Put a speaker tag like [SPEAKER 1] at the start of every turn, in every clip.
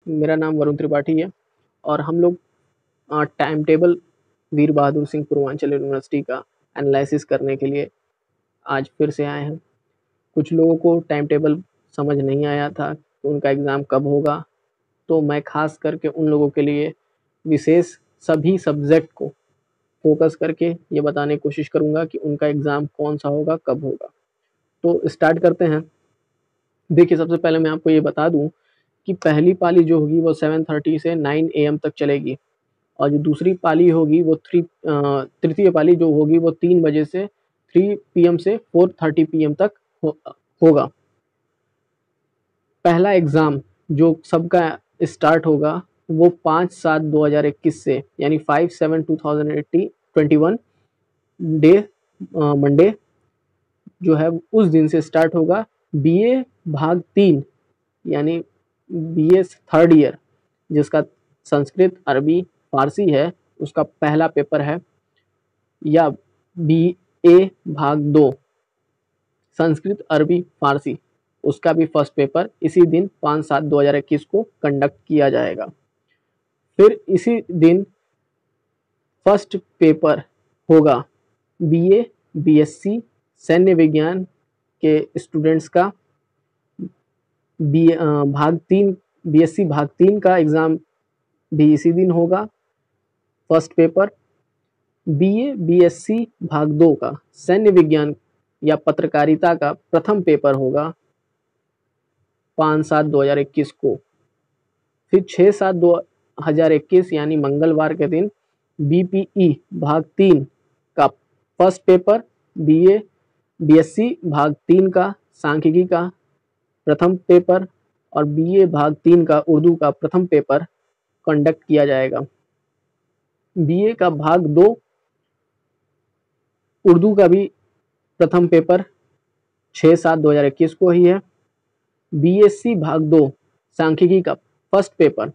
[SPEAKER 1] मेरा नाम वरुण त्रिपाठी है और हम लोग टाइम टेबल वीर बहादुर सिंह पूर्वांचल यूनिवर्सिटी का एनालिसिस करने के लिए आज फिर से आए हैं। कुछ लोगों को टाइम टेबल समझ नहीं आया था कि उनका एग्ज़ाम कब होगा, तो मैं खास करके उन लोगों के लिए विशेष सभी सब्जेक्ट को फोकस करके ये बताने की कोशिश करूँगा कि उनका एग्ज़ाम कौन सा होगा, कब होगा। तो स्टार्ट करते हैं। देखिए, सबसे पहले मैं आपको ये बता दूँ कि पहली पाली जो होगी वो 7:30 से 9 AM तक चलेगी और जो दूसरी पाली होगी वो तृतीय पाली जो होगी वो 3 बजे से 3 PM से 4:30 PM तक होगा। पहला एग्ज़ाम जो सबका स्टार्ट होगा वो 5/7/2021 से यानी 5/7/2021 डे मंडे जो है उस दिन से स्टार्ट होगा। बीए भाग 3 यानी बीए थर्ड ईयर जिसका संस्कृत, अरबी, फारसी है, उसका पहला पेपर है, या बीए भाग 2 संस्कृत, अरबी, फारसी, उसका भी फर्स्ट पेपर इसी दिन 5/7/2021 को कंडक्ट किया जाएगा। फिर इसी दिन फर्स्ट पेपर होगा बीए, बीएससी सैन्य विज्ञान के स्टूडेंट्स का भाग 3 बीएससी भाग 3 का एग्ज़ाम भी इसी दिन होगा। फर्स्ट पेपर बीए बीएससी भाग 2 का सैन्य विज्ञान या पत्रकारिता का प्रथम पेपर होगा 5/7/2021 को। फिर 6/7/2021 यानी मंगलवार के दिन बीपीई भाग 3 का फर्स्ट पेपर, बीए बीएससी भाग 3 का सांख्यिकी का प्रथम पेपर और बीए भाग 3 का उर्दू का प्रथम पेपर कंडक्ट किया जाएगा। बीए का भाग 2 उर्दू का भी प्रथम पेपर 6/7/2021 को ही है। बीएससी भाग 2 सांख्यिकी का फर्स्ट पेपर,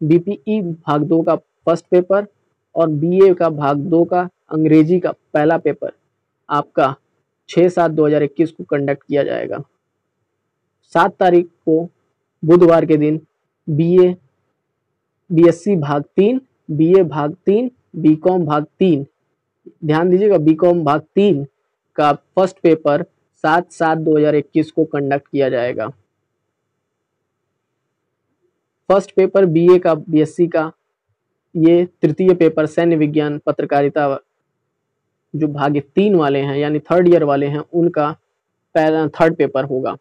[SPEAKER 1] बीपीई भाग 2 का फर्स्ट पेपर और बीए का भाग 2 का अंग्रेजी का पहला पेपर आपका 6/7/2021 को कंडक्ट किया जाएगा। 7 तारीख को बुधवार के दिन बीए बीएससी भाग 3, बीए भाग 3, बीकॉम भाग 3, ध्यान दीजिएगा बीकॉम भाग 3 का फर्स्ट पेपर 7/7/2021 को कंडक्ट किया जाएगा। फर्स्ट पेपर बीए का बीएससी का, ये तृतीय पेपर सैन्य विज्ञान पत्रकारिता जो भाग 3 वाले हैं यानी थर्ड ईयर वाले हैं उनका थर्ड पेपर होगा।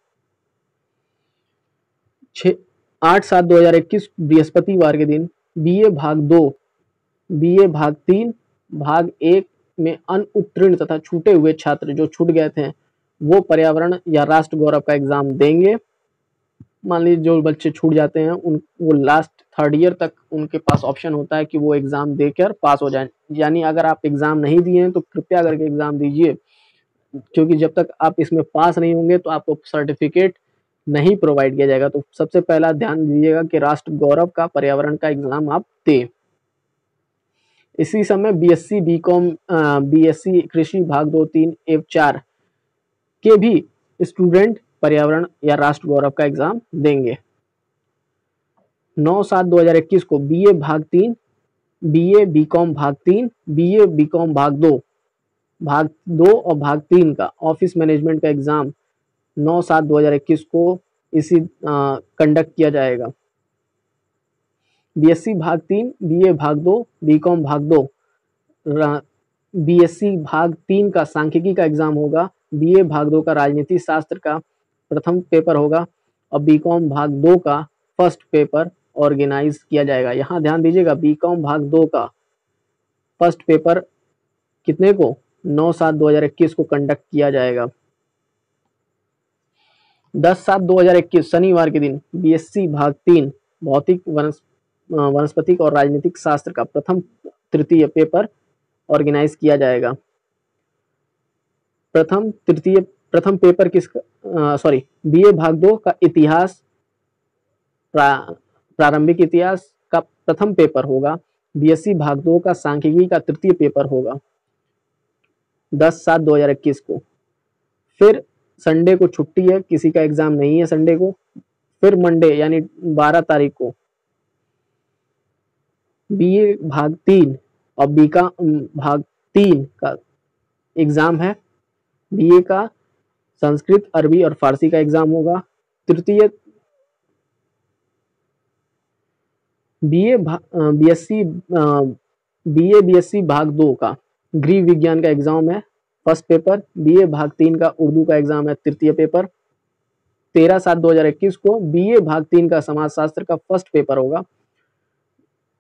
[SPEAKER 1] 8/7/2021 बृहस्पतिवार के दिन बीए भाग 2, बीए भाग 3, भाग 1 में अनुत्तीर्ण तथा छूटे हुए छात्र जो छूट गए थे वो पर्यावरण या राष्ट्र गौरव का एग्जाम देंगे। मान लीजिए जो बच्चे छूट जाते हैं वो लास्ट थर्ड ईयर तक उनके पास ऑप्शन होता है कि वो एग्जाम देकर पास हो जाएं। यानी अगर आप एग्जाम नहीं दिए हैं तो कृपया करके एग्जाम दीजिए, क्योंकि जब तक आप इसमें पास नहीं होंगे तो आपको सर्टिफिकेट नहीं प्रोवाइड किया जाएगा। तो सबसे पहला ध्यान दीजिएगा कि राष्ट्र गौरव का पर्यावरण का एग्जाम आप दें। इसी समय बीएससी बीकॉम बीएससी कृषि भाग 2, 3 एवं 4 के भी स्टूडेंट पर्यावरण या राष्ट्र गौरव का एग्जाम देंगे। 9/7/2021 को बीए भाग 3, बीए बीकॉम भाग 3, बीए बीकॉम भाग 2 और भाग 3 का ऑफिस मैनेजमेंट का एग्जाम 9/7/2021 को इसी कंडक्ट किया जाएगा। बीएससी भाग 3, बीए भाग 2, बीकॉम भाग 2, बीएससी भाग 3 का सांख्यिकी का एग्जाम होगा, बीए भाग 2 का राजनीति शास्त्र का प्रथम पेपर होगा और बीकॉम भाग 2 का फर्स्ट पेपर ऑर्गेनाइज किया जाएगा। यहाँ ध्यान दीजिएगा बीकॉम भाग 2 का फर्स्ट पेपर कितने को 9/7/2021 को कंडक्ट किया जाएगा। 10/7/2021 शनिवार के दिन बीएससी भाग 3 भौतिक वनस्पतिक और राजनीतिक शास्त्र का प्रथम तृतीय पेपर ऑर्गेनाइज किया जाएगा। प्रथम पेपर बीए भाग 2 का इतिहास प्रारंभिक इतिहास का प्रथम पेपर होगा। बीएससी भाग 2 का सांख्यिकी का तृतीय पेपर होगा 10/7/2021 को। फिर संडे को छुट्टी है, किसी का एग्जाम नहीं है संडे को। फिर मंडे यानी 12 तारीख को बीए भाग 3 और बी का भाग 3 का एग्जाम है। बीए का संस्कृत, अरबी और फारसी का एग्जाम होगा। तृतीय बीए बीएससी बीए बीएससी भाग 2 का गृह विज्ञान का एग्जाम है फर्स्ट पेपर। बीए भाग 3 का उर्दू का एग्जाम है तृतीय पेपर। 13/7/2021 को बीए भाग 3 का समाजशास्त्र का फर्स्ट पेपर होगा।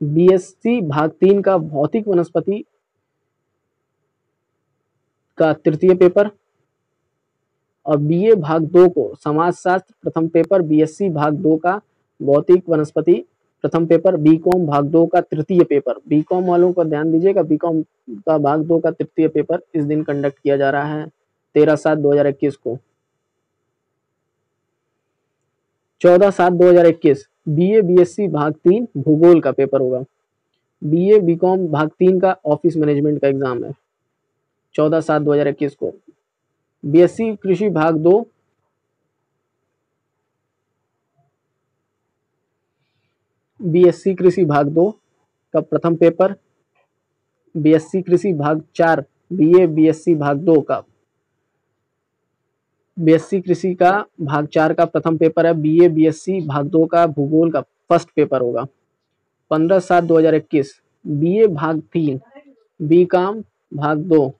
[SPEAKER 1] बीएससी भाग 3 का भौतिक वनस्पति का तृतीय पेपर और बीए भाग 2 को समाजशास्त्र प्रथम पेपर, बीएससी भाग 2 का भौतिक वनस्पति प्रथम पेपर, बीकॉम भाग 2 का तृतीय पेपर। बीकॉम वालों को ध्यान दीजिएगा, बीकॉम का भाग 2 का तृतीय पेपर इस दिन कंडक्ट किया जा रहा है 13/7/2021 को। 14/7/2021 बीए बीएससी भाग 3 भूगोल का पेपर होगा। बीए बीकॉम भाग 3 का ऑफिस मैनेजमेंट का एग्जाम है 14/7/2021 को। बीएससी कृषि भाग 2 बीएससी कृषि भाग 2 का प्रथम पेपर, बीएससी कृषि भाग 4 बीए बीएससी भाग 2 का बीएससी कृषि का भाग 4 का प्रथम पेपर है। बीए बीएससी भाग 2 का भूगोल का फर्स्ट पेपर होगा। 15/7/2021 बीए भाग 3 बीकॉम भाग 2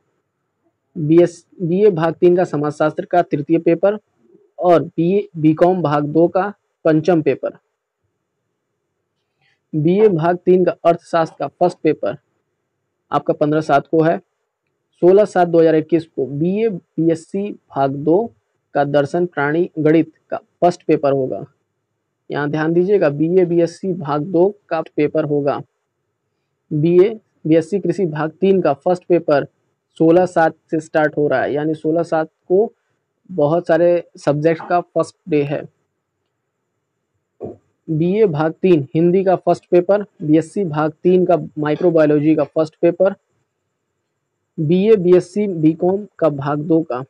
[SPEAKER 1] बीए भाग 3 का समाजशास्त्र का तृतीय पेपर और बीए बीकॉम भाग 2 का पंचम पेपर। बीए भाग 3 का अर्थशास्त्र का फर्स्ट पेपर आपका 15/7 को है। 16/7/2021 को बीए बीएससी भाग 2 का दर्शन प्राणी गणित का फर्स्ट पेपर होगा। यहाँ ध्यान दीजिएगा, बीए बीएससी भाग 2 का पेपर होगा। बीए बीएससी कृषि भाग 3 का फर्स्ट पेपर 16/7 से स्टार्ट हो रहा है, यानी 16/7 को बहुत सारे सब्जेक्ट का फर्स्ट डे है। बीए भाग 3 हिंदी का फर्स्ट पेपर, बीएससी भाग 3 का माइक्रोबायोलॉजी का first paper, BA BSc BCom का भाग 2 का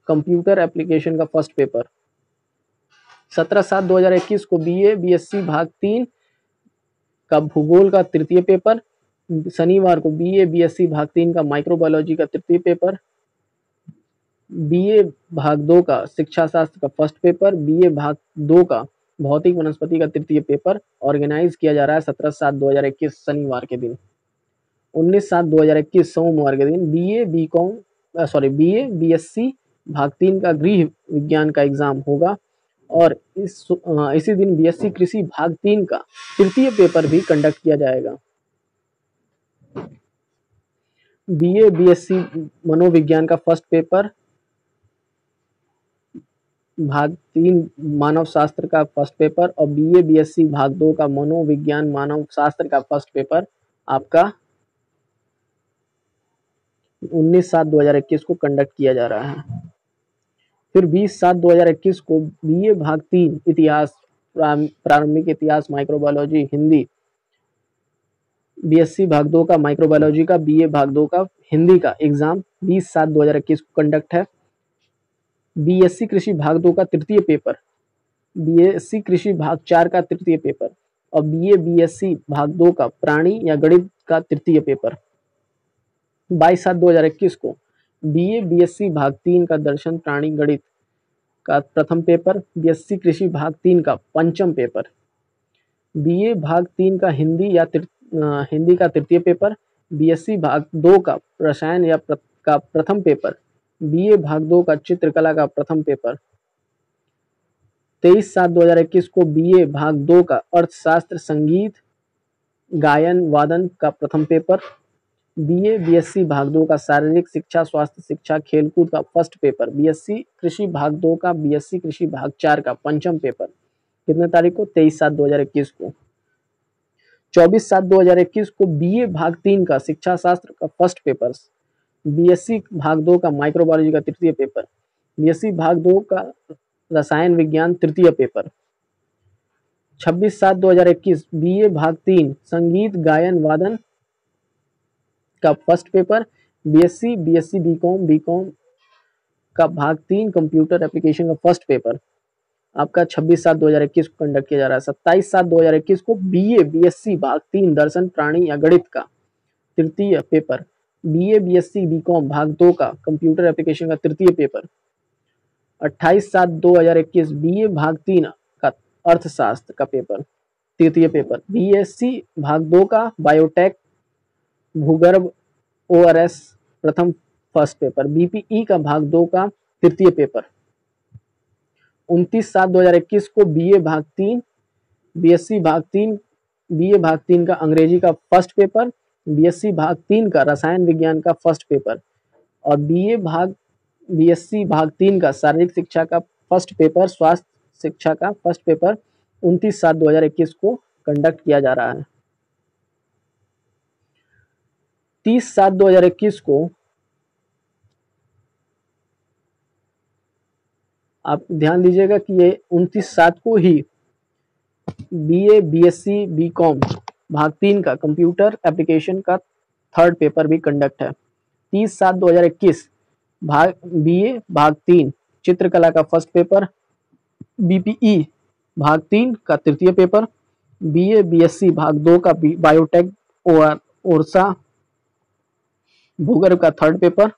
[SPEAKER 1] कंप्यूटर एप्लीकेशन का फर्स्ट पेपर। 17/7/2021 को बीए बीएससी भाग 3 का भूगोल का तृतीय पेपर। शनिवार को बीए बीएससी भाग 3 का माइक्रोबायोलॉजी का तृतीय पेपर, बीए भाग 2 का शिक्षा शास्त्र का फर्स्ट पेपर, बीए भाग 2 का भौतिक वनस्पति का तृतीय पेपर ऑर्गेनाइज किया जा रहा है 17/7/2021 शनिवार के दिन। 19/7/2021 सोमवार के दिन बीए बीए बीएससी भाग 3 का गृह विज्ञान का एग्जाम होगा और इसी दिन बीएससी कृषि भाग 3 का तृतीय पेपर भी कंडक्ट किया जाएगा। बीए बीएससी मनोविज्ञान का फर्स्ट पेपर, भाग 3 मानव शास्त्र का फर्स्ट पेपर और बीए बीएससी भाग 2 का मनोविज्ञान मानव शास्त्र का फर्स्ट पेपर आपका 19/7/2021 को कंडक्ट किया जा रहा है। फिर 20/7/2021 को बीए भाग 3 इतिहास प्रारंभिक इतिहास माइक्रोबायोलॉजी हिंदी, बीएससी भाग 2 का माइक्रोबायोलॉजी का, बीए भाग 2 का हिंदी का एग्जाम 20/7/2021 को कंडक्ट है। बीएससी कृषि भाग 2 का तृतीय पेपर, बीएससी कृषि भाग 4 का तृतीय पेपर और बीए बीएससी भाग 2 का प्राणी या गणित का तृतीय पेपर। 22/7/2021 को बीए बीएससी भाग 3 का दर्शन प्राणी गणित का प्रथम पेपर, बीएससी कृषि भाग 3 का पंचम पेपर, बीए भाग 3 का हिंदी का तृतीय पेपर, बीएससी भाग 2 का रसायन का प्रथम पेपर, बीए भाग 2 का चित्रकला का प्रथम पेपर। 23/7/2021 को बीए भाग 2 का अर्थशास्त्र संगीत गायन वादन का प्रथम पेपर, बीए बीएससी भाग 2 का शारीरिक शिक्षा स्वास्थ्य शिक्षा खेलकूद का फर्स्ट पेपर, बीएससी कृषि भाग 2 का बीएससी कृषि भाग 4 का पंचम पेपर। कितने तारीख को? 23/7/2021 को। 24/7/2021 को बीए भाग 3 का शिक्षा शास्त्र का फर्स्ट पेपर, बीएससी भाग 2 का माइक्रोबायोलॉजी का तृतीय पेपर, बीएससी भाग 2 का रसायन विज्ञान तृतीय पेपर। 26/7/2021 बीए भाग 3 संगीत गायन वादन का फर्स्ट पेपर, बीएससी बीकॉम का भाग 3 कंप्यूटर एप्लीकेशन का फर्स्ट पेपर। आपका 26/7/2021 को कंडक्ट किया जा रहा है। 27/7/2021 को BA BSc भाग 3 दर्शन प्राणी या गणित का तृतीय पेपर, BA BSc BCom भाग 2 का कंप्यूटर एप्लीकेशन का तृतीय पेपर, 28/7/2021 BA भाग 3 का अर्थशास्त्र का पेपर तृतीय पेपर, BSc भाग 2 का बायोटेक भूगर्भ ORS प्रथम फर्स्ट पेपर, BPE का भाग 2 का तृतीय पेपर। 29/7/2021 को BA भाग 3 BSc भाग 3 BA भाग 3 का अंग्रेजी का फर्स्ट पेपर, BSc भाग 3 का रसायन विज्ञान का फर्स्ट पेपर और BSc भाग 3 का शारीरिक शिक्षा का फर्स्ट पेपर, स्वास्थ्य शिक्षा का फर्स्ट पेपर 29/7/2021 को कंडक्ट किया जा रहा है। 30/7/2021 को आप ध्यान दीजिएगा कि ये 29/7 को ही BA BSc BCom भाग 3 का कंप्यूटर एप्लीकेशन का थर्ड पेपर भी कंडक्ट है। 30/7/2021 BA भाग 3 चित्रकला का फर्स्ट पेपर, BPE भाग 3 का तृतीय पेपर, BA BSc भाग 2 का बायोटेक ओरसा भूगर्भ का थर्ड पेपर,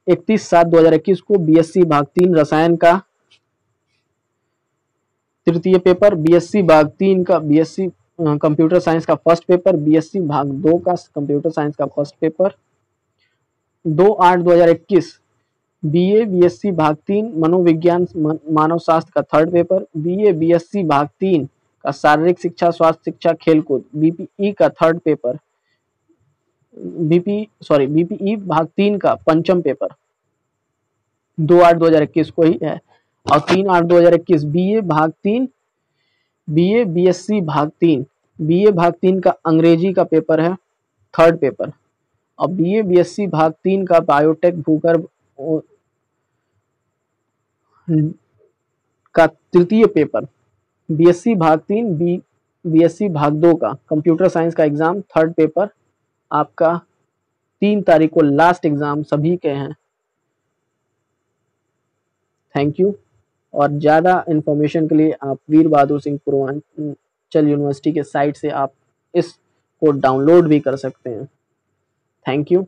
[SPEAKER 1] 31/7/2021 को BSc भाग 3 रसायन का तृतीय पेपर, BSc भाग 3 का BSc कंप्यूटर साइंस का फर्स्ट पेपर, BSc भाग 2 का कंप्यूटर साइंस का फर्स्ट पेपर। 2/8/2021 BA BSc भाग 3 मनोविज्ञान मानव शास्त्र का थर्ड पेपर, BA BSc भाग 3 का शारीरिक शिक्षा स्वास्थ्य शिक्षा खेलकूद BPE का थर्ड पेपर, BPE भाग 3 का पंचम पेपर 2/8/2021 को ही है। और 3/8/2021 BA भाग 3 BA BSc भाग 3 BA भाग 3 का अंग्रेजी का पेपर है थर्ड पेपर और BA BSc भाग 3 का बायोटेक भूगर्भ का तृतीय पेपर, BSc भाग 3 BSc भाग 2 का कंप्यूटर साइंस का एग्जाम थर्ड पेपर आपका 3 तारीख को लास्ट एग्जाम सभी के हैं। Thank you. और ज़्यादा इन्फॉर्मेशन के लिए आप वीर बहादुर सिंह पूर्वांचल यूनिवर्सिटी के साइट से आप इस को डाउनलोड भी कर सकते हैं। Thank you.